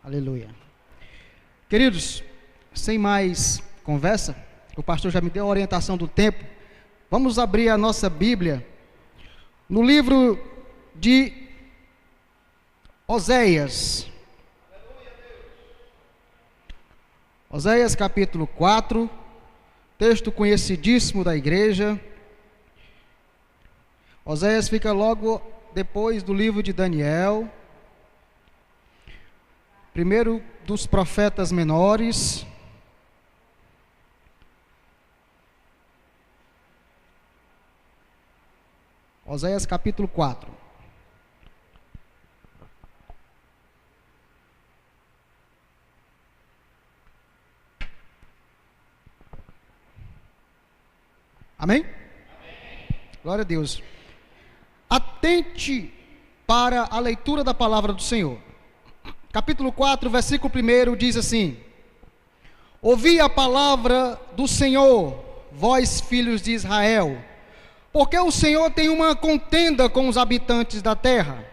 Aleluia. Queridos, sem mais conversa, o pastor já me deu a orientação do tempo. Vamos abrir a nossa Bíblia no livro de Oséias. Oséias capítulo 4, texto conhecidíssimo da igreja. Oséias fica logo depois do livro de Daniel, primeiro dos profetas menores. Oséias capítulo 4. Amém? Amém? Glória a Deus. Atente para a leitura da palavra do Senhor. Capítulo 4, versículo 1 diz assim: Ouvi a palavra do Senhor, vós filhos de Israel, porque o Senhor tem uma contenda com os habitantes da terra,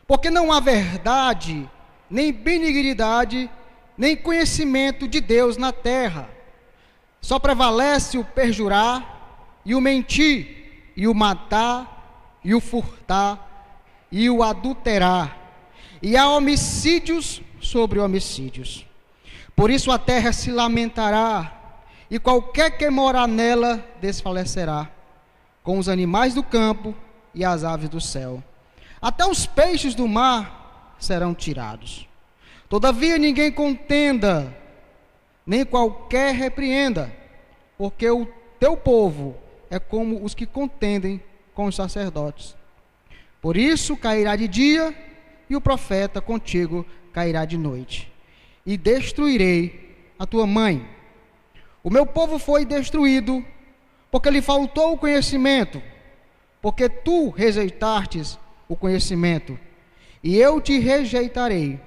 porque não há verdade, nem benignidade, nem conhecimento de Deus na terra. Só prevalece o perjurar e o mentir, e o matar, e o furtar, e o adulterar, e há homicídios sobre homicídios. Por isso a terra se lamentará, e qualquer que morar nela desfalecerá, com os animais do campo e as aves do céu. Até os peixes do mar serão tirados. Todavia ninguém contenda, nem qualquer repreenda, porque o teu povo é como os que contendem com os sacerdotes. Por isso cairá de dia, e o profeta contigo cairá de noite. E destruirei a tua mãe. O meu povo foi destruído, porque lhe faltou o conhecimento, porque tu rejeitastes o conhecimento, e eu te rejeitarei,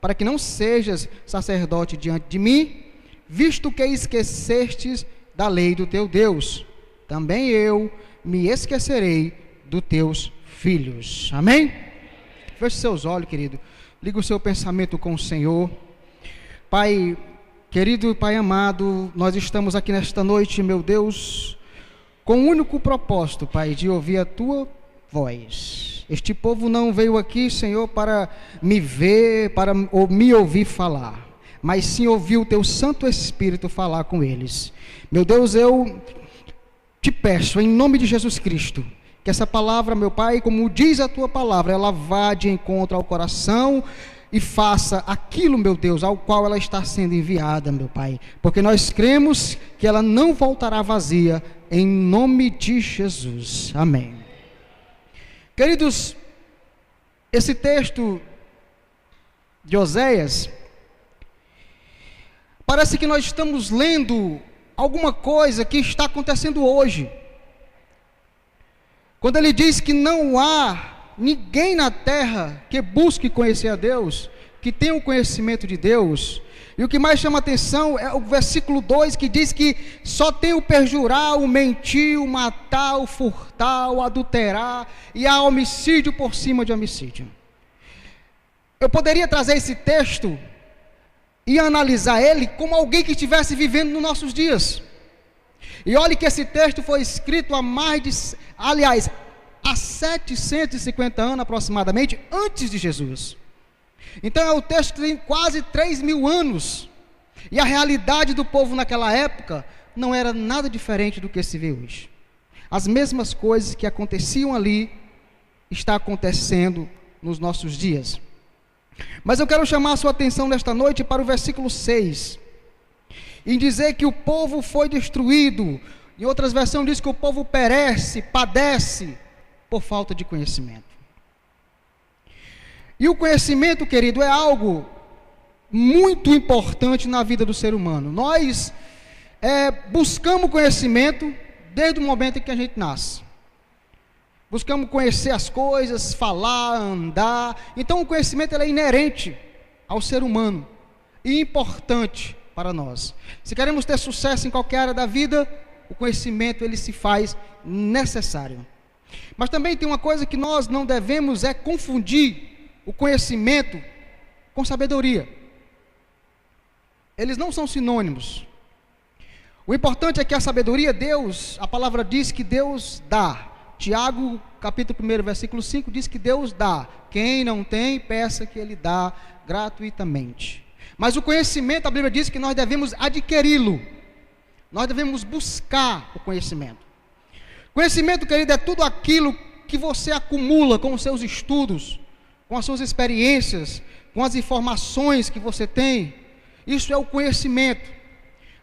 para que não sejas sacerdote diante de mim, visto que esquecestes da lei do teu Deus, também eu me esquecerei dos teus filhos. Amém? Feche seus olhos, querido. Liga o seu pensamento com o Senhor. Pai querido e Pai amado, nós estamos aqui nesta noite, meu Deus, com o único propósito, Pai, de ouvir a tua voz. Este povo não veio aqui, Senhor, para me ver, para me ouvir falar, mas sim ouvir o teu Santo Espírito falar com eles. Meu Deus, eu te peço, em nome de Jesus Cristo, que essa palavra, meu Pai, como diz a tua palavra, ela vá de encontro ao coração e faça aquilo, meu Deus, ao qual ela está sendo enviada, meu Pai, porque nós cremos que ela não voltará vazia, em nome de Jesus. Amém. Queridos, esse texto de Oséias, parece que nós estamos lendo alguma coisa que está acontecendo hoje. Quando ele diz que não há ninguém na terra que busque conhecer a Deus, que tenha o conhecimento de Deus, e o que mais chama atenção é o versículo 2, que diz que só tem o perjurar, o mentir, o matar, o furtar, o adulterar, e há homicídio por cima de homicídio. Eu poderia trazer esse texto e analisar ele como alguém que estivesse vivendo nos nossos dias. E olhe que esse texto foi escrito há 750 anos aproximadamente, antes de Jesus. Então é um texto que tem quase 3.000 anos. E a realidade do povo naquela época não era nada diferente do que se vê hoje. As mesmas coisas que aconteciam ali, estão acontecendo nos nossos dias. Mas eu quero chamar a sua atenção nesta noite para o versículo 6. Em dizer que o povo foi destruído. Em outras versões diz que o povo perece, padece por falta de conhecimento. E o conhecimento, querido, é algo muito importante na vida do ser humano. Nós buscamos conhecimento desde o momento em que a gente nasce. Buscamos conhecer as coisas, falar, andar. Então o conhecimento ele é inerente ao ser humano e importante para nós. Se queremos ter sucesso em qualquer área da vida, o conhecimento ele se faz necessário. Mas também tem uma coisa que nós não devemos confundir o conhecimento com sabedoria. Eles não são sinônimos. O importante é que a sabedoria, Deus, a palavra diz que Deus dá. Tiago, capítulo 1, versículo 5, diz que Deus dá. Quem não tem, peça que Ele dá gratuitamente. Mas o conhecimento, a Bíblia diz que nós devemos adquiri-lo. Nós devemos buscar o conhecimento. Conhecimento, querido, é tudo aquilo que você acumula com os seus estudos, com as suas experiências, com as informações que você tem. Isso é o conhecimento.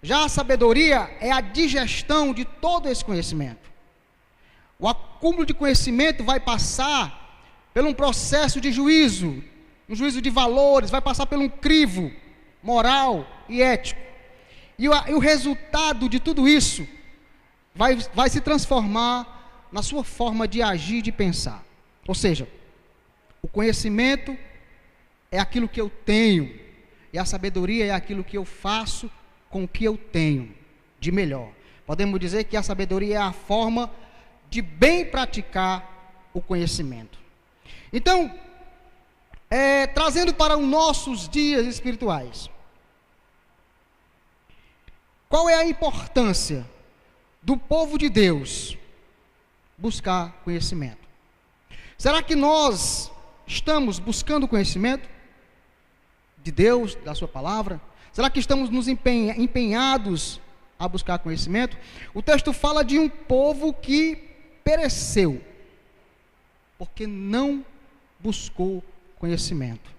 Já a sabedoria é a digestão de todo esse conhecimento. O acúmulo de conhecimento vai passar por um processo de juízo, um juízo de valores, vai passar por um crivo moral e ético. E o resultado de tudo isso vai se transformar na sua forma de agir e de pensar. Ou seja, o conhecimento é aquilo que eu tenho, e a sabedoria é aquilo que eu faço com o que eu tenho de melhor. Podemos dizer que a sabedoria é a forma de bem praticar o conhecimento. Então, trazendo para os nossos dias espirituais, qual é a importância do povo de Deus buscar conhecimento? Será que nós estamos buscando conhecimento de Deus, da sua palavra? Será que estamos nos empenhados a buscar conhecimento? O texto fala de um povo que pereceu, porque não buscou conhecimento.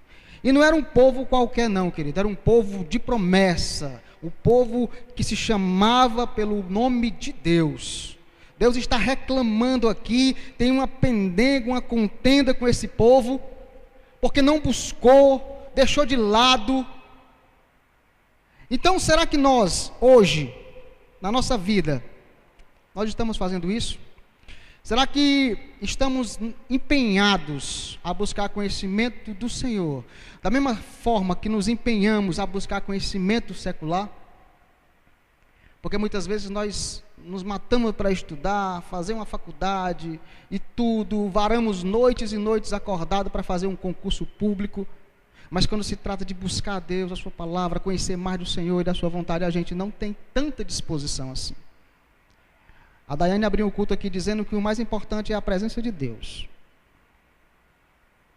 E não era um povo qualquer não, querido, era um povo de promessa, o povo que se chamava pelo nome de Deus. Deus está reclamando aqui, tem uma pendenga, uma contenda com esse povo, porque não buscou, deixou de lado. Então, será que nós, hoje, na nossa vida, nós estamos fazendo isso? Será que estamos empenhados a buscar conhecimento do Senhor, da mesma forma que nos empenhamos a buscar conhecimento secular? Porque muitas vezes nós nos matamos para estudar, fazer uma faculdade e tudo, varamos noites e noites acordados para fazer um concurso público, mas quando se trata de buscar a Deus, a sua palavra, conhecer mais do Senhor e da sua vontade, a gente não tem tanta disposição assim. A Daiane abriu o culto aqui dizendo que o mais importante é a presença de Deus.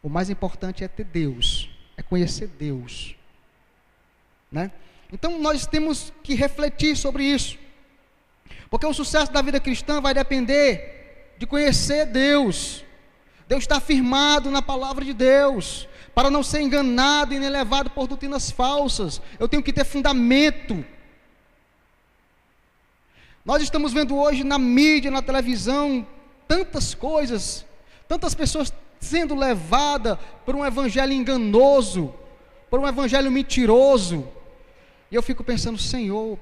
O mais importante é ter Deus, é conhecer Deus, né? Então nós temos que refletir sobre isso, porque o sucesso da vida cristã vai depender de conhecer Deus. Deus está firmado na palavra de Deus, para não ser enganado e nem levado por doutrinas falsas. Eu tenho que ter fundamento. Nós estamos vendo hoje na mídia, na televisão, tantas coisas, tantas pessoas sendo levadas por um evangelho enganoso, por um evangelho mentiroso. E eu fico pensando, Senhor,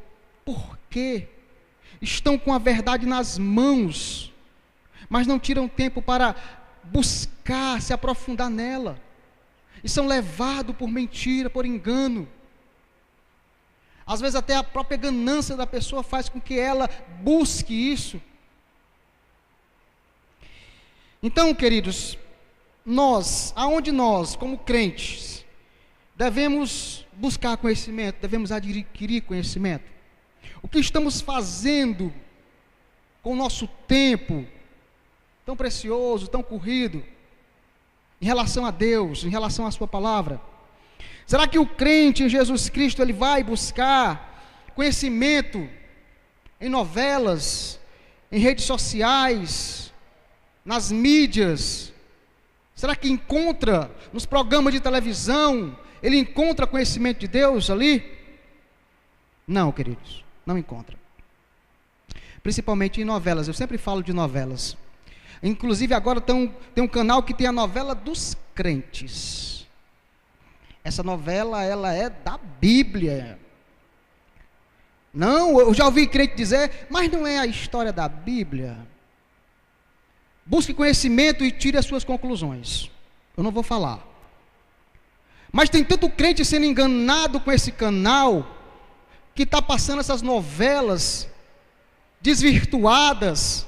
por quê? Estão com a verdade nas mãos, mas não tiram tempo para buscar, se aprofundar nela, e são levados por mentira, por engano. Às vezes até a própria ganância da pessoa faz com que ela busque isso. Então, queridos, aonde nós, como crentes, devemos buscar conhecimento, devemos adquirir conhecimento? O que estamos fazendo com o nosso tempo, tão precioso, tão corrido, em relação a Deus, em relação à sua palavra? Será que o crente em Jesus Cristo, ele vai buscar conhecimento em novelas, em redes sociais, nas mídias? Será que encontra nos programas de televisão, ele encontra conhecimento de Deus ali? Não, queridos, não encontra. Principalmente em novelas, eu sempre falo de novelas. Inclusive agora tem um canal que tem a novela dos crentes. Essa novela, ela é da Bíblia. Não, eu já ouvi crente dizer, mas não é a história da Bíblia. Busque conhecimento e tire as suas conclusões. Eu não vou falar. Mas tem tanto crente sendo enganado com esse canal, que está passando essas novelas desvirtuadas,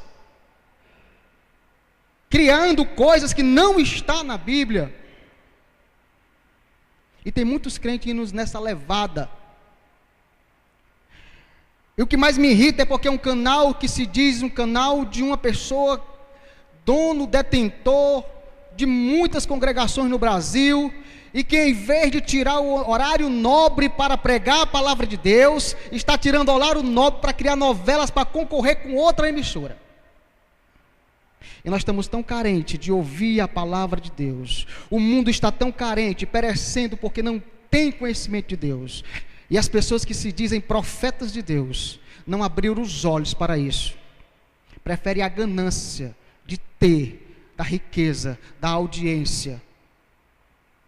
criando coisas que não está na Bíblia. E tem muitos crentes indo nessa levada. E o que mais me irrita é porque é um canal que se diz um canal de uma pessoa, dono, detentor de muitas congregações no Brasil, e que em vez de tirar o horário nobre para pregar a palavra de Deus, está tirando o horário nobre para criar novelas para concorrer com outra emissora. E nós estamos tão carentes de ouvir a palavra de Deus. O mundo está tão carente, perecendo porque não tem conhecimento de Deus. E as pessoas que se dizem profetas de Deus não abriram os olhos para isso. Preferem a ganância de ter, da riqueza, da audiência.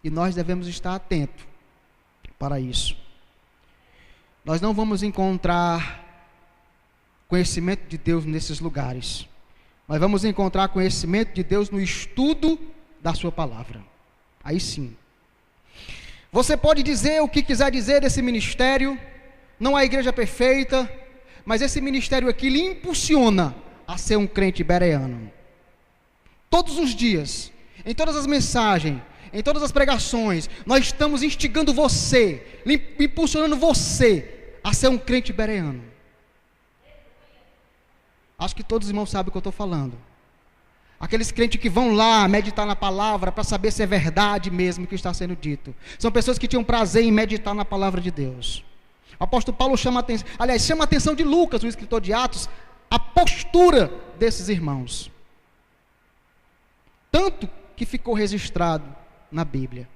E nós devemos estar atentos para isso. Nós não vamos encontrar conhecimento de Deus nesses lugares. Nós vamos encontrar conhecimento de Deus no estudo da sua palavra. Aí sim. Você pode dizer o que quiser dizer desse ministério, não é a igreja perfeita, mas esse ministério aqui lhe impulsiona a ser um crente bereano. Todos os dias, em todas as mensagens, em todas as pregações, nós estamos instigando você, impulsionando você a ser um crente bereano. Acho que todos os irmãos sabem o que eu estou falando. Aqueles crentes que vão lá meditar na palavra para saber se é verdade mesmo o que está sendo dito. São pessoas que tinham prazer em meditar na palavra de Deus. O apóstolo Paulo chama a atenção de Lucas, o escritor de Atos, a postura desses irmãos. Tanto que ficou registrado na Bíblia.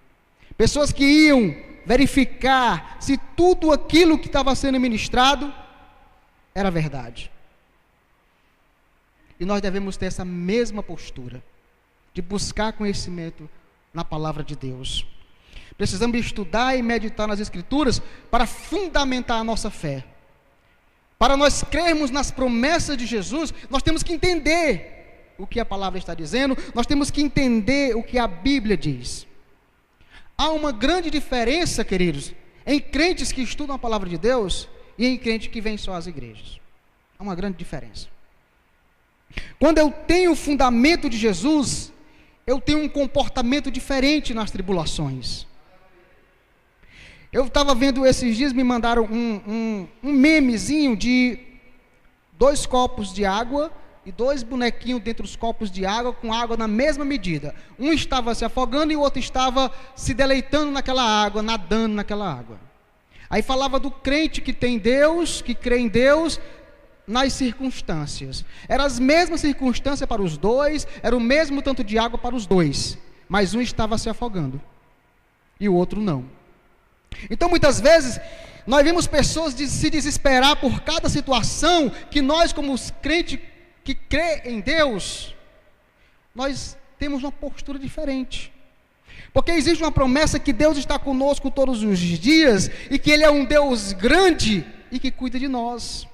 Pessoas que iam verificar se tudo aquilo que estava sendo ministrado era verdade. E nós devemos ter essa mesma postura, de buscar conhecimento na palavra de Deus. Precisamos estudar e meditar nas Escrituras para fundamentar a nossa fé. Para nós crermos nas promessas de Jesus, nós temos que entender o que a palavra está dizendo, nós temos que entender o que a Bíblia diz. Há uma grande diferença, queridos, em crentes que estudam a palavra de Deus e em crentes que vêm só às igrejas. Há uma grande diferença. Quando eu tenho o fundamento de Jesus, eu tenho um comportamento diferente nas tribulações. Eu estava vendo esses dias, me mandaram um memezinho de 2 copos de água e 2 bonequinhos dentro dos copos de água, com água na mesma medida. Um estava se afogando e o outro estava se deleitando naquela água, nadando naquela água. Aí falava do crente que tem Deus, que crê em Deus, nas circunstâncias. Eram as mesmas circunstâncias para os dois, era o mesmo tanto de água para os dois, mas um estava se afogando e o outro não. Então muitas vezes nós vemos pessoas se desesperar por cada situação que nós, como os crentes que crê em Deus, nós temos uma postura diferente. Porque existe uma promessa que Deus está conosco todos os dias e que Ele é um Deus grande e que cuida de nós.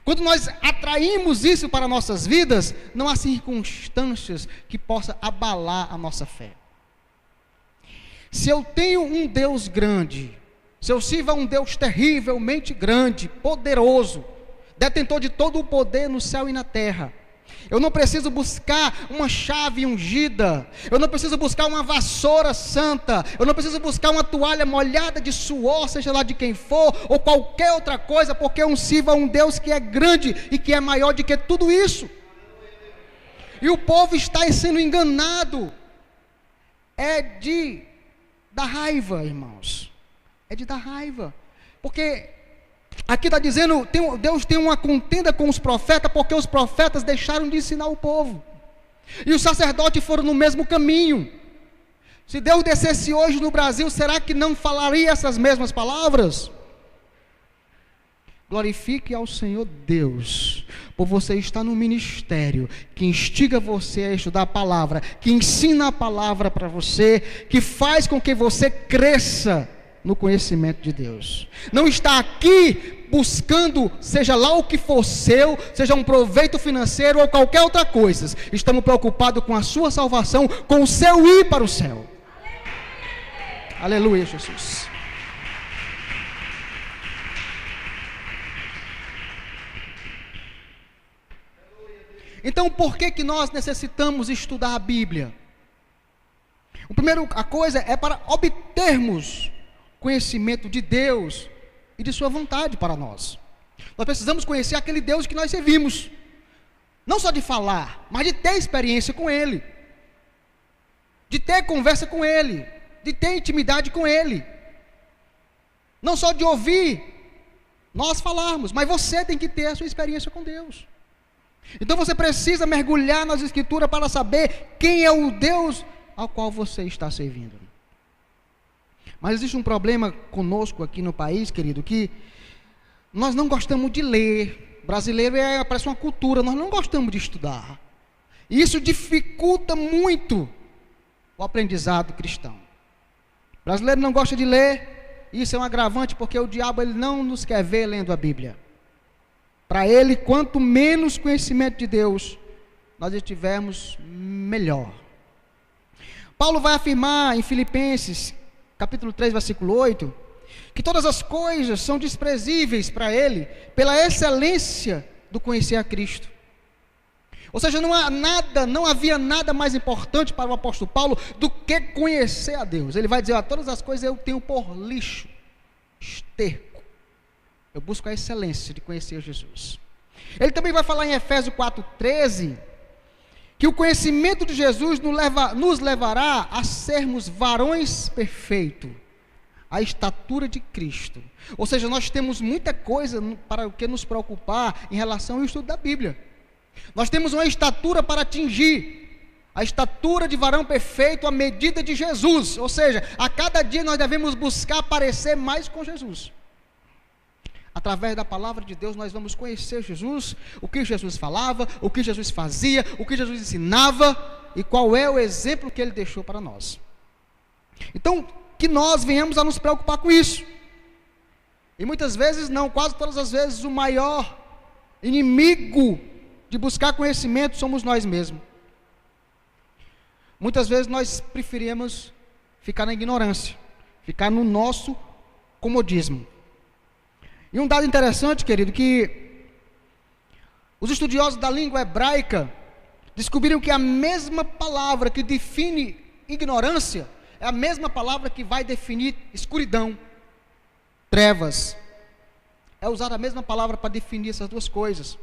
Quando nós atraímos isso para nossas vidas, não há circunstâncias que possam abalar a nossa fé. Se eu tenho um Deus grande, se eu sirvo a um Deus terrivelmente grande, poderoso, detentor de todo o poder no céu e na terra, eu não preciso buscar uma chave ungida, eu não preciso buscar uma vassoura santa, eu não preciso buscar uma toalha molhada de suor, seja lá de quem for, ou qualquer outra coisa, porque eu sirvo a um Deus que é grande e que é maior do que tudo isso. E o povo está sendo enganado, é de dar raiva, irmãos, é de dar raiva, porque aqui está dizendo, Deus tem uma contenda com os profetas, porque os profetas deixaram de ensinar o povo, e os sacerdotes foram no mesmo caminho. Se Deus descesse hoje no Brasil, será que não falaria essas mesmas palavras? Glorifique ao Senhor Deus, por você estar no ministério, que instiga você a estudar a palavra, que ensina a palavra para você, que faz com que você cresça no conhecimento de Deus. Não está aqui buscando, seja lá o que for seu, seja um proveito financeiro ou qualquer outra coisa. Estamos preocupados com a sua salvação, com o seu ir para o céu. Aleluia, Jesus. Então, por que nós necessitamos estudar a Bíblia? A coisa é para obtermos conhecimento de Deus e de sua vontade para nós. Nós precisamos conhecer aquele Deus que nós servimos. Não só de falar, mas de ter experiência com Ele. De ter conversa com Ele. De ter intimidade com Ele. Não só de ouvir nós falarmos, mas você tem que ter a sua experiência com Deus. Então você precisa mergulhar nas Escrituras para saber quem é o Deus ao qual você está servindo. Mas existe um problema conosco aqui no país, querido, que nós não gostamos de ler. Brasileiro parece uma cultura, nós não gostamos de estudar. E isso dificulta muito o aprendizado cristão. O brasileiro não gosta de ler, isso é um agravante, porque o diabo ele não nos quer ver lendo a Bíblia. Para ele, quanto menos conhecimento de Deus nós tivermos, melhor. Paulo vai afirmar em Filipenses, capítulo 3, versículo 8, que todas as coisas são desprezíveis para ele, pela excelência do conhecer a Cristo. Ou seja, não havia nada mais importante para o apóstolo Paulo do que conhecer a Deus. Ele vai dizer, todas as coisas eu tenho por lixo, esterco. Eu busco a excelência de conhecer Jesus. Ele também vai falar em Efésios 4,13, que o conhecimento de Jesus nos levará a sermos varões perfeitos, a estatura de Cristo. Ou seja, nós temos muita coisa para o que nos preocupar em relação ao estudo da Bíblia. Nós temos uma estatura para atingir, a estatura de varão perfeito à medida de Jesus. Ou seja, a cada dia nós devemos buscar parecer mais com Jesus. Através da palavra de Deus nós vamos conhecer Jesus, o que Jesus falava, o que Jesus fazia, o que Jesus ensinava e qual é o exemplo que ele deixou para nós. Então, que nós venhamos a nos preocupar com isso. E muitas vezes, não, quase todas as vezes, o maior inimigo de buscar conhecimento somos nós mesmos. Muitas vezes nós preferimos ficar na ignorância, ficar no nosso comodismo. E um dado interessante, querido, que os estudiosos da língua hebraica descobriram que a mesma palavra que define ignorância é a mesma palavra que vai definir escuridão, trevas. É usada a mesma palavra para definir essas duas coisas.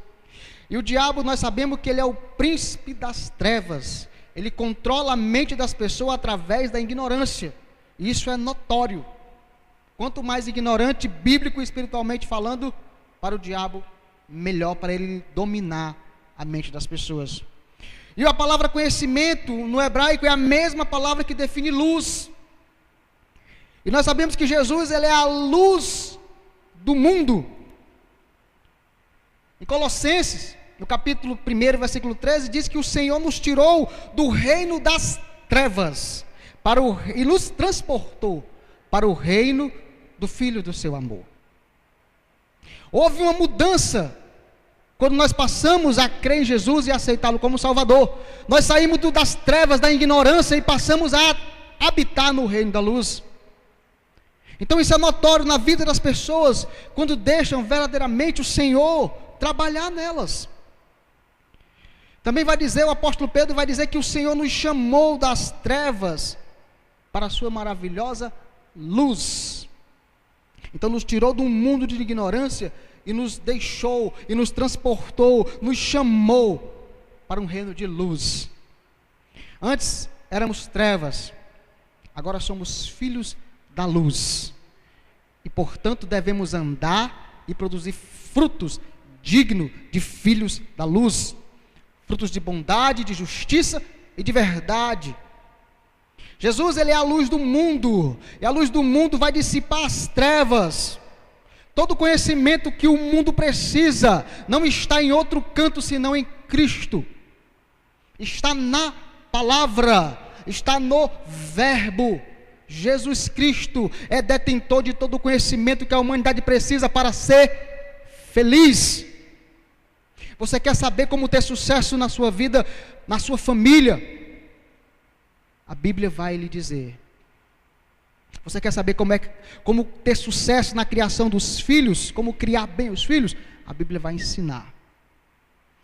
E o diabo, nós sabemos que ele é o príncipe das trevas. Ele controla a mente das pessoas através da ignorância. E isso é notório. Quanto mais ignorante, bíblico e espiritualmente falando, para o diabo, melhor para ele dominar a mente das pessoas. E a palavra conhecimento no hebraico é a mesma palavra que define luz. E nós sabemos que Jesus ele é a luz do mundo. Em Colossenses, no capítulo 1, versículo 13, diz que o Senhor nos tirou do reino das trevas e nos transportou para o reino do Filho do seu amor. Houve uma mudança quando nós passamos a crer em Jesus e aceitá-lo como Salvador. Nós saímos das trevas, da ignorância e passamos a habitar no reino da luz. Então isso é notório na vida das pessoas, quando deixam verdadeiramente o Senhor trabalhar nelas. Também vai dizer, o apóstolo Pedro vai dizer que o Senhor nos chamou das trevas para a sua maravilhosa luz. Então nos tirou de um mundo de ignorância e nos deixou, e nos transportou, nos chamou para um reino de luz. Antes éramos trevas, agora somos filhos da luz. E portanto devemos andar e produzir frutos dignos de filhos da luz. Frutos de bondade, de justiça e de verdade. Jesus ele é a luz do mundo, e a luz do mundo vai dissipar as trevas. Todo conhecimento que o mundo precisa não está em outro canto senão em Cristo. Está na palavra, está no verbo. Jesus Cristo é detentor de todo o conhecimento que a humanidade precisa para ser feliz. Você quer saber como ter sucesso na sua vida, na sua família? A Bíblia vai lhe dizer. Você quer saber como ter sucesso na criação dos filhos? Como criar bem os filhos? A Bíblia vai ensinar.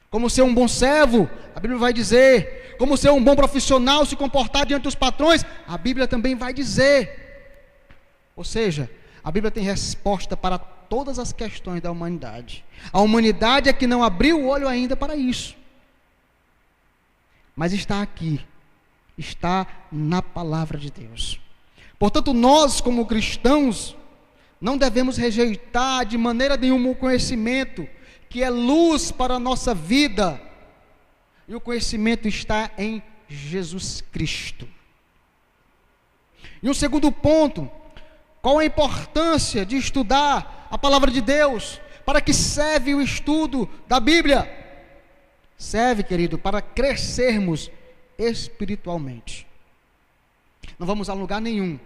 Como ser um bom servo, a Bíblia vai dizer. Como ser um bom profissional, se comportar diante dos patrões, a Bíblia também vai dizer. Ou seja, a Bíblia tem resposta para todas as questões da humanidade. A humanidade é que não abriu o olho ainda para isso. Mas está aqui, está na palavra de Deus. Portanto, nós como cristãos, não devemos rejeitar de maneira nenhuma o conhecimento, que é luz para a nossa vida. E o conhecimento está em Jesus Cristo. E um segundo ponto, qual a importância de estudar a palavra de Deus? Para que serve o estudo da Bíblia? Serve, querido, para crescermos espiritualmente. Não vamos a lugar nenhum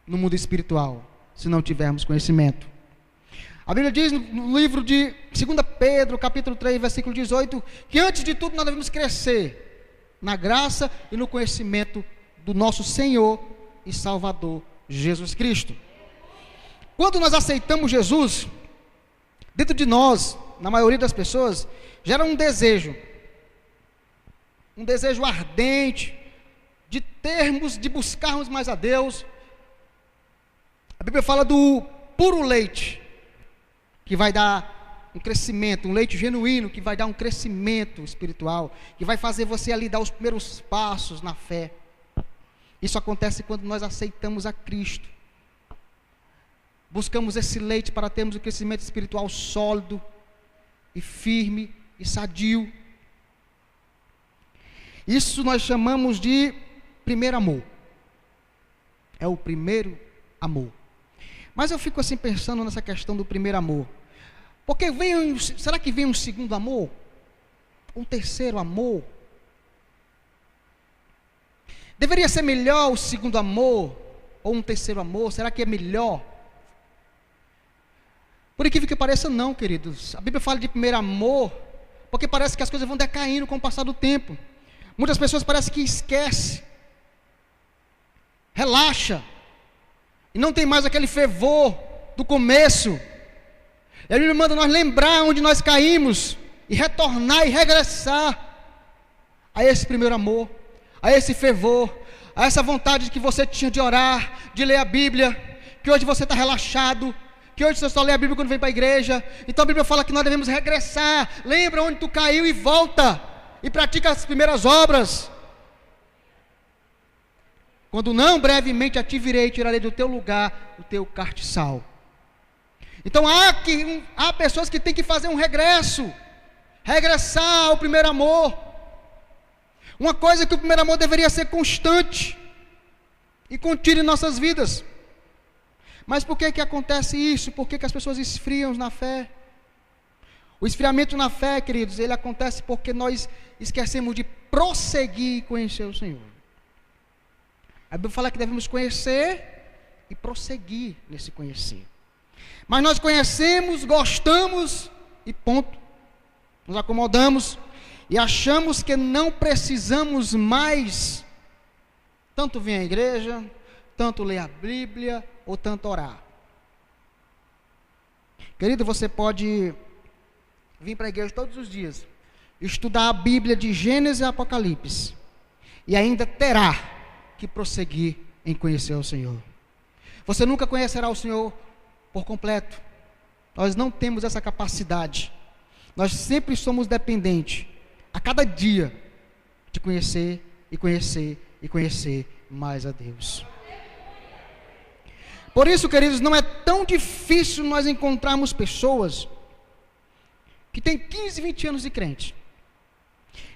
no mundo espiritual se não tivermos conhecimento. A Bíblia diz no livro de 2 Pedro, capítulo 3, versículo 18, que antes de tudo nós devemos crescer na graça e no conhecimento do nosso Senhor e Salvador Jesus Cristo. Quando nós aceitamos Jesus, dentro de nós, na maioria das pessoas, gera um desejo ardente de buscarmos mais a Deus. A Bíblia fala do puro leite, que vai dar um crescimento, um leite genuíno, que vai dar um crescimento espiritual, que vai fazer você ali dar os primeiros passos na fé. Isso acontece quando nós aceitamos a Cristo. Buscamos esse leite para termos um crescimento espiritual sólido e firme e sadio. Isso nós chamamos de primeiro amor. É o primeiro amor. Mas eu fico assim pensando nessa questão do primeiro amor. Porque será que vem um segundo amor? Um terceiro amor? Deveria ser melhor o segundo amor ou um terceiro amor? Será que é melhor? Por incrível que pareça, não, queridos. A Bíblia fala de primeiro amor, porque parece que as coisas vão decaindo com o passar do tempo. Muitas pessoas parecem que esquecem, relaxa, e não tem mais aquele fervor do começo. E a Bíblia manda nós lembrar onde nós caímos, e retornar e regressar a esse primeiro amor, a esse fervor, a essa vontade que você tinha de orar, de ler a Bíblia, que hoje você está relaxado, que hoje você só lê a Bíblia quando vem para a igreja. Então a Bíblia fala que nós devemos regressar. Lembra onde tu caiu e volta, e pratica as primeiras obras. Quando não, brevemente a ti virei e tirarei do teu lugar o teu castiçal. Então há pessoas que têm que fazer um regresso, regressar ao primeiro amor. Uma coisa que o primeiro amor deveria ser constante e contínuo em nossas vidas. Mas por que acontece isso? Por que as pessoas esfriam na fé? O esfriamento na fé, queridos, ele acontece porque nós esquecemos de prosseguir e conhecer o Senhor. A Bíblia fala que devemos conhecer e prosseguir nesse conhecer. Mas nós conhecemos, gostamos e ponto. Nos acomodamos e achamos que não precisamos mais tanto vir à igreja, tanto ler a Bíblia ou tanto orar. Querido, você pode vir para a igreja todos os dias, estudar a Bíblia de Gênesis e Apocalipse, e ainda terá que prosseguir em conhecer o Senhor. Você nunca conhecerá o Senhor por completo. Nós não temos essa capacidade. Nós sempre somos dependentes, a cada dia, de conhecer e conhecer e conhecer mais a Deus. Por isso, queridos, não é tão difícil nós encontrarmos pessoas que têm 15, 20 anos de crente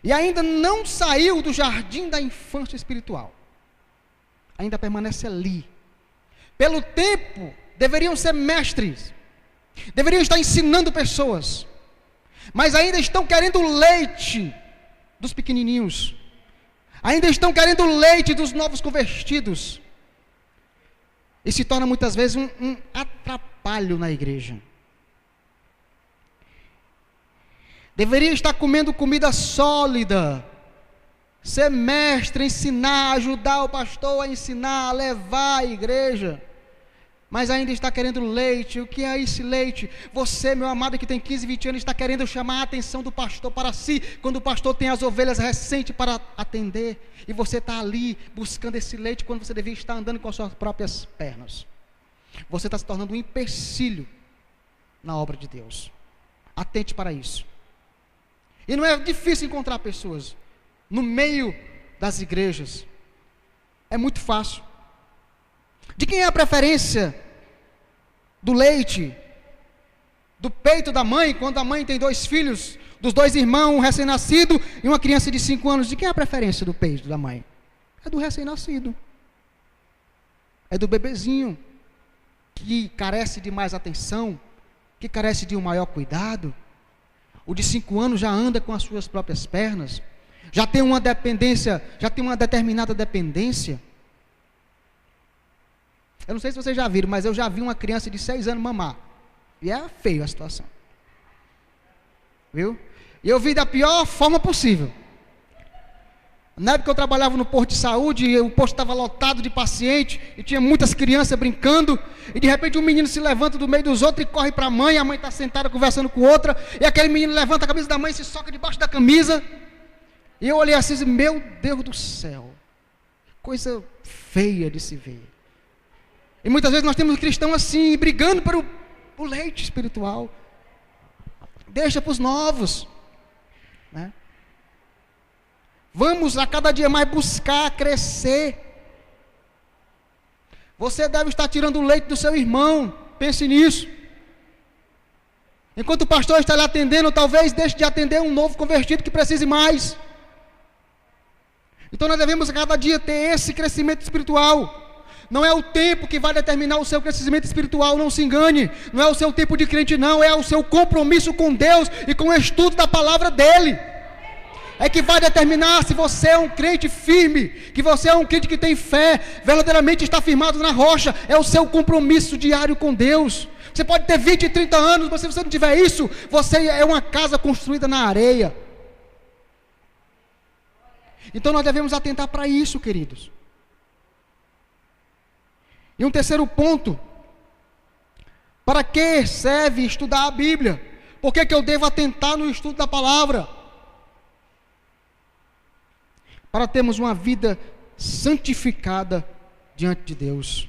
e ainda não saiu do jardim da infância espiritual. Ainda permanece ali. Pelo tempo, deveriam ser mestres, deveriam estar ensinando pessoas, mas ainda estão querendo o leite dos pequenininhos, ainda estão querendo o leite dos novos convertidos, e se torna muitas vezes um atrapalho na igreja. Deveria estar comendo comida sólida, ser mestre, ensinar, ajudar o pastor a ensinar, a levar a igreja. mas ainda está querendo leite. O que é esse leite? Você, meu amado, que tem 15, 20 anos, está querendo chamar a atenção do pastor para si, quando o pastor tem as ovelhas recentes para atender, e você está ali buscando esse leite, quando você devia estar andando com as suas próprias pernas. Você está se tornando um empecilho na obra de Deus. Atente para isso. E não é difícil encontrar pessoas no meio das igrejas. É muito fácil. De quem é a preferência do leite, do peito da mãe, quando a mãe tem 2 filhos, dos 2 irmãos, um recém-nascido e uma criança de 5 anos? De quem é a preferência do peito da mãe? É do recém-nascido. É do bebezinho, que carece de mais atenção, que carece de um maior cuidado. O de 5 anos já anda com as suas próprias pernas, já tem uma dependência, já tem uma determinada dependência. Eu não sei se vocês já viram, mas eu já vi uma criança de 6 anos mamar, e é feio a situação, viu? E eu vi da pior forma possível. Na época eu trabalhava no posto de saúde, e o posto estava lotado de pacientes, e tinha muitas crianças brincando, e de repente um menino se levanta do meio dos outros e corre para a mãe está sentada conversando com outra, e aquele menino levanta a camisa da mãe e se soca debaixo da camisa, e eu olhei assim, meu Deus do céu, coisa feia de se ver. E muitas vezes nós temos cristãos assim, brigando por o leite espiritual. Deixa para os novos, né? Vamos a cada dia mais buscar crescer. Você deve estar tirando o leite do seu irmão, pense nisso. Enquanto o pastor está lhe atendendo, talvez deixe de atender um novo convertido que precise mais. Então nós devemos a cada dia ter esse crescimento espiritual. Não é o tempo que vai determinar o seu crescimento espiritual, não se engane. Não é o seu tempo de crente, não. É o seu compromisso com Deus e com o estudo da palavra dEle. É que vai determinar se você é um crente firme, que você é um crente que tem fé, verdadeiramente está firmado na rocha. É o seu compromisso diário com Deus. Você pode ter 20, 30 anos, mas se você não tiver isso, você é uma casa construída na areia. Então nós devemos atentar para isso, queridos. E um terceiro ponto: para que serve estudar a Bíblia? Por que eu devo atentar no estudo da palavra? Para termos uma vida santificada diante de Deus.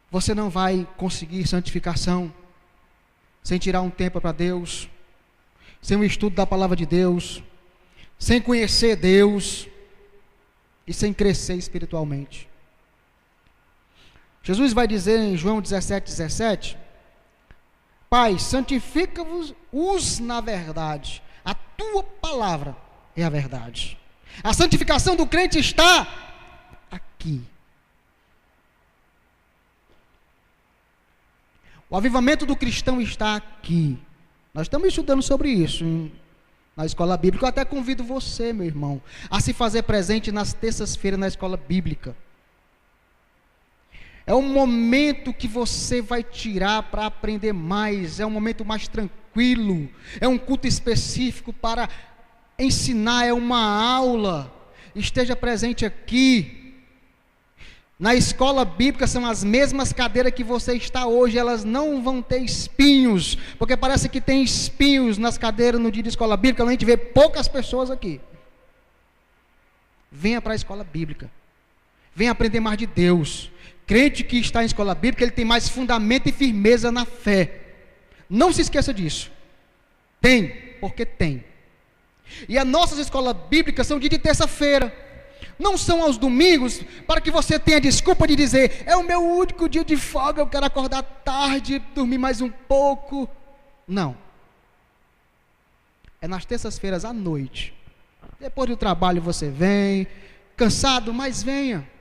Você não vai conseguir santificação sem tirar um tempo para Deus, sem o estudo da palavra de Deus, sem conhecer Deus e sem crescer espiritualmente. Jesus vai dizer em João 17:17: Pai, santifica-os na verdade, a tua palavra é a verdade. A santificação do crente está aqui. O avivamento do cristão está aqui. Nós estamos estudando sobre isso na escola bíblica. Eu até convido você, meu irmão, a se fazer presente nas terças-feiras na escola bíblica. É um momento que você vai tirar para aprender mais. É um momento mais tranquilo. É um culto específico para ensinar. É uma aula. Esteja presente aqui. Na escola bíblica são as mesmas cadeiras que você está hoje. Elas não vão ter espinhos, porque parece que tem espinhos nas cadeiras no dia de escola bíblica. A gente vê poucas pessoas aqui. Venha para a escola bíblica. Venha aprender mais de Deus. Crente que está em escola bíblica, ele tem mais fundamento e firmeza na fé. Não se esqueça disso. Tem, porque tem. E as nossas escolas bíblicas são dia de terça-feira. Não são aos domingos, para que você tenha desculpa de dizer: é o meu único dia de folga, eu quero acordar tarde, dormir mais um pouco. Não. É nas terças-feiras à noite. Depois do trabalho você vem, cansado, mas venha.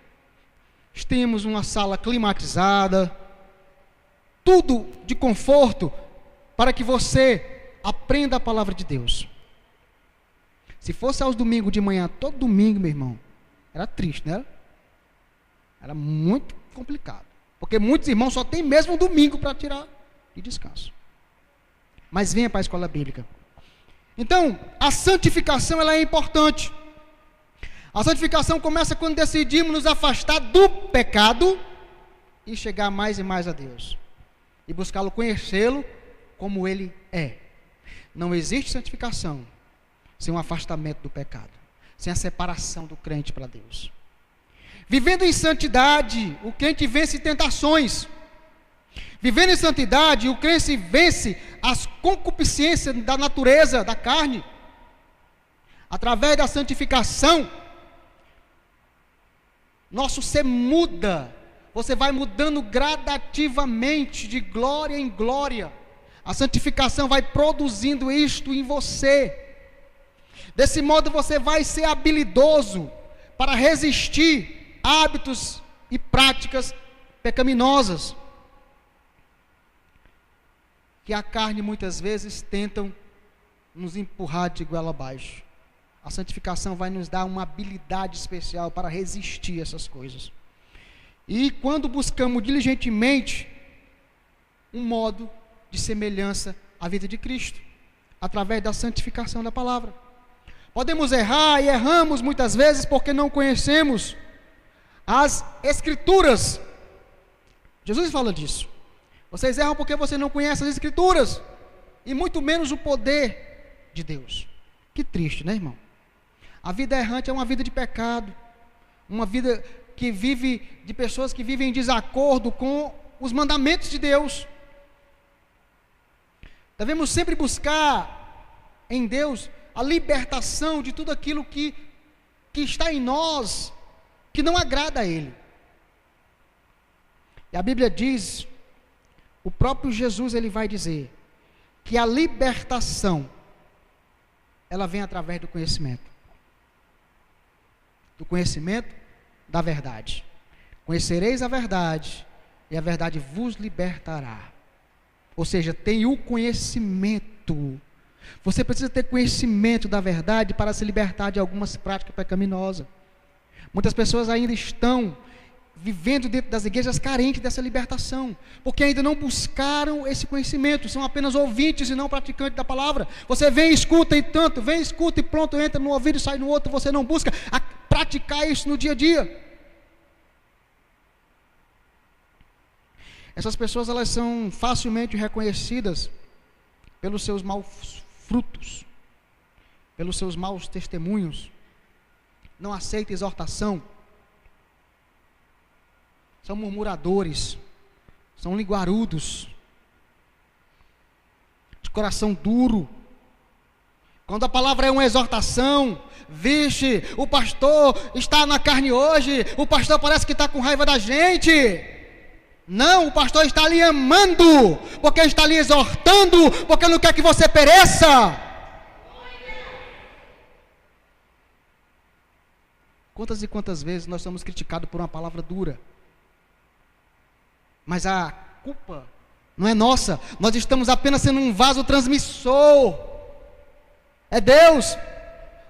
Temos uma sala climatizada, tudo de conforto, para que você aprenda a palavra de Deus. Se fosse aos domingos de manhã, todo domingo, meu irmão, era triste, né? Era muito complicado, porque muitos irmãos só tem mesmo um domingo para tirar de descanso. Mas venha para a escola bíblica. Então, a santificação, ela é importante. A santificação começa quando decidimos nos afastar do pecado e chegar mais e mais a Deus. E buscá-lo, conhecê-lo como Ele é. Não existe santificação sem um afastamento do pecado, sem a separação do crente para Deus. Vivendo em santidade, o crente vence tentações. Vivendo em santidade, o crente vence as concupiscências da natureza, da carne. Através da santificação, nosso ser muda. Você vai mudando gradativamente, de glória em glória. A santificação vai produzindo isto em você. Desse modo você vai ser habilidoso para resistir a hábitos e práticas pecaminosas que a carne muitas vezes tentam nos empurrar de goela abaixo. A santificação vai nos dar uma habilidade especial para resistir a essas coisas. E quando buscamos diligentemente um modo de semelhança à vida de Cristo, através da santificação da palavra. Podemos errar e erramos muitas vezes porque não conhecemos as Escrituras. Jesus fala disso. Vocês erram porque você não conhece as Escrituras e muito menos o poder de Deus. Que triste, né, irmão? A vida errante é uma vida de pecado, uma vida que vive de pessoas que vivem em desacordo com os mandamentos de Deus. Devemos sempre buscar em Deus a libertação de tudo aquilo que está em nós, que não agrada a Ele. E a Bíblia diz, o próprio Jesus ele vai dizer, que a libertação, ela vem através do conhecimento. Do conhecimento da verdade. Conhecereis a verdade, e a verdade vos libertará. Ou seja, tem o conhecimento. Você precisa ter conhecimento da verdade para se libertar de algumas práticas pecaminosas. Muitas pessoas ainda estão vivendo dentro das igrejas carentes dessa libertação, porque ainda não buscaram esse conhecimento, são apenas ouvintes e não praticantes da palavra. Você vem, escuta e tanto, vem, escuta e pronto, entra no ouvido e sai no outro, você não busca praticar isso no dia a dia. Essas pessoas, elas são facilmente reconhecidas pelos seus maus frutos, pelos seus maus testemunhos, não aceitam exortação, são murmuradores, são linguarudos, de coração duro. Quando a palavra é uma exortação, vixe, o pastor está na carne hoje, o pastor parece que está com raiva da gente. Não, o pastor está lhe amando, porque está lhe exortando, porque não quer que você pereça. Quantas e quantas vezes nós somos criticados por uma palavra dura? Mas a culpa não é nossa, nós estamos apenas sendo um vaso transmissor. É Deus.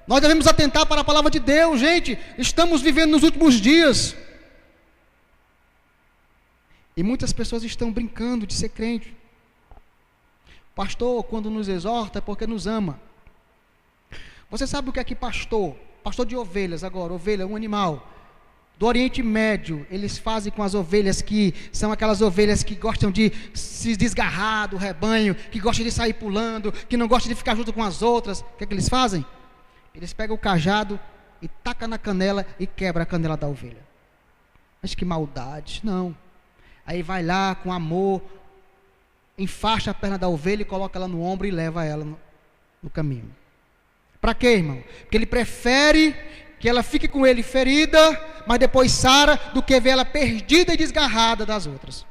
Nós devemos atentar para a palavra de Deus, gente. Estamos vivendo nos últimos dias. E muitas pessoas estão brincando de ser crente. O pastor, quando nos exorta, é porque nos ama. Você sabe o que é que pastor de ovelhas agora, ovelha, um animal, do Oriente Médio, eles fazem com as ovelhas que são aquelas ovelhas que gostam de se desgarrar do rebanho, que gostam de sair pulando, que não gostam de ficar junto com as outras. O que é que eles fazem? Eles pegam o cajado e tacam na canela e quebram a canela da ovelha. Mas que maldade, não. Aí vai lá com amor, enfaixa a perna da ovelha e coloca ela no ombro e leva ela no caminho. Para quê, irmão? Porque ele prefere que ela fique com ele ferida, mas depois sara, do que ver ela perdida e desgarrada das outras.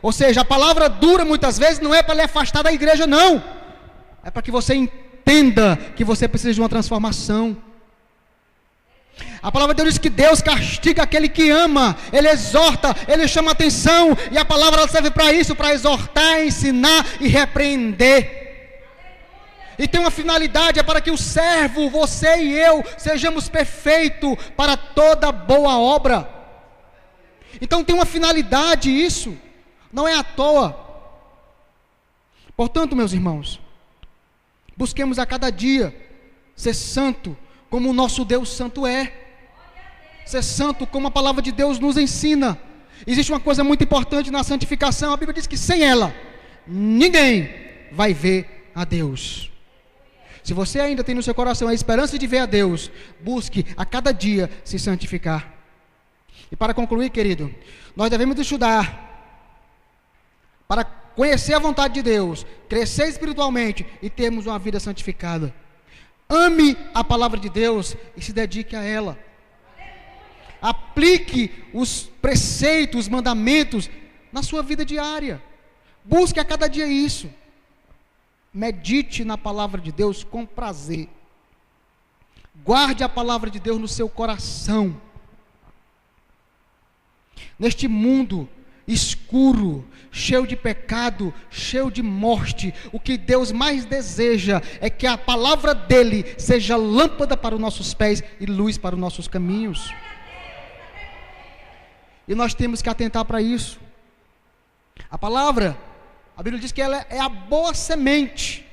Ou seja, a palavra dura muitas vezes não é para lhe afastar da igreja, não. É para que você entenda que você precisa de uma transformação. A palavra de Deus diz que Deus castiga aquele que ama, Ele exorta, Ele chama atenção, e a palavra serve para isso, para exortar, ensinar e repreender. E tem uma finalidade, é para que o servo, você e eu, sejamos perfeitos para toda boa obra. Então tem uma finalidade isso, não é à toa. Portanto, meus irmãos, busquemos a cada dia ser santo, como o nosso Deus santo é. ser santo como a palavra de Deus nos ensina. Existe uma coisa muito importante na santificação, a Bíblia diz que sem ela, ninguém vai ver a Deus. Se você ainda tem no seu coração a esperança de ver a Deus, busque a cada dia se santificar. E para concluir, querido, nós devemos estudar para conhecer a vontade de Deus, crescer espiritualmente e termos uma vida santificada. Ame a palavra de Deus e se dedique a ela. Aplique os preceitos, os mandamentos na sua vida diária. Busque a cada dia isso. Medite na palavra de Deus com prazer. Guarde a palavra de Deus no seu coração. Neste mundo escuro, cheio de pecado, cheio de morte, o que Deus mais deseja é que a palavra dele seja lâmpada para os nossos pés e luz para os nossos caminhos. E nós temos que atentar para isso. A palavra, a Bíblia diz que ela é a boa semente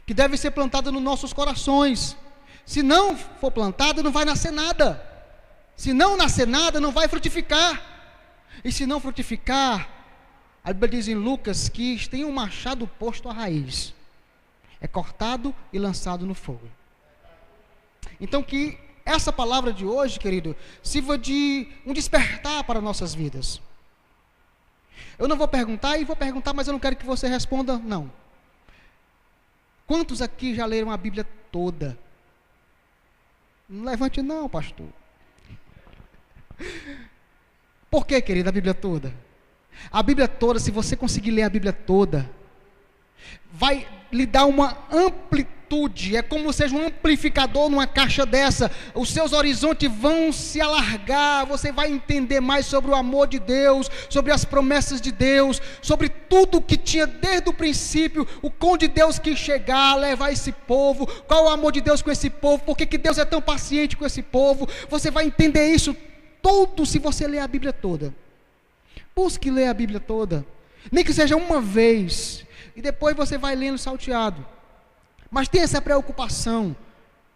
que deve ser plantada nos nossos corações. Se não for plantada, não vai nascer nada. Se não nascer nada, não vai frutificar. E se não frutificar, a Bíblia diz em Lucas que tem um machado posto à raiz. É cortado e lançado no fogo. Então que essa palavra de hoje, querido, sirva de um despertar para nossas vidas. Eu não vou perguntar, mas eu não quero que você responda, não. Quantos aqui já leram a Bíblia toda? Não levante não, pastor. Por que, querida, a Bíblia toda? A Bíblia toda, se você conseguir ler a Bíblia toda, vai lhe dar uma amplitude, é como seja um amplificador numa caixa dessa, os seus horizontes vão se alargar, você vai entender mais sobre o amor de Deus, sobre as promessas de Deus, sobre tudo que tinha desde o princípio, o onde Deus quis chegar, levar esse povo, qual o amor de Deus com esse povo, por que Deus é tão paciente com esse povo, você vai entender isso todo se você ler a Bíblia toda. Busque ler a Bíblia toda, nem que seja uma vez, e depois você vai lendo salteado, mas tenha essa preocupação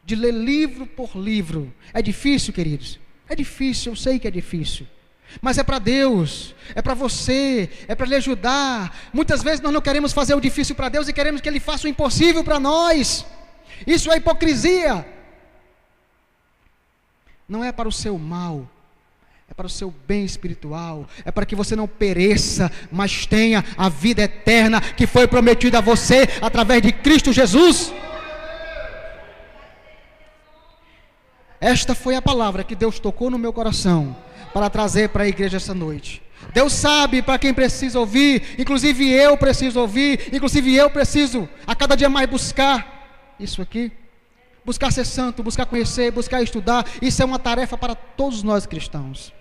de ler livro por livro. É difícil, queridos? É difícil, eu sei que é difícil, mas é para Deus, é para você, é para lhe ajudar. Muitas vezes nós não queremos fazer o difícil para Deus e queremos que Ele faça o impossível para nós. Isso é hipocrisia. Não é para o seu mal, é para o seu bem espiritual, é para que você não pereça, mas tenha a vida eterna que foi prometida a você através de Cristo Jesus. Esta foi a palavra que Deus tocou no meu coração para trazer para a igreja essa noite. Deus sabe para quem precisa ouvir, inclusive eu preciso ouvir, inclusive eu preciso a cada dia mais buscar isso aqui. Buscar ser santo, buscar conhecer, buscar estudar, isso é uma tarefa para todos nós cristãos.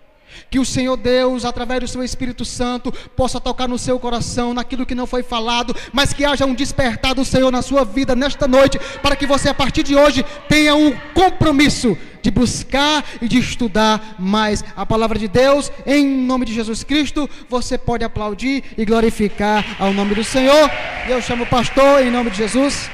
Que o Senhor Deus, através do seu Espírito Santo, possa tocar no seu coração, naquilo que não foi falado, mas que haja um despertar do Senhor na sua vida nesta noite, para que você a partir de hoje tenha um compromisso de buscar e de estudar mais a palavra de Deus. Em nome de Jesus Cristo, você pode aplaudir e glorificar ao nome do Senhor. Eu chamo o pastor em nome de Jesus.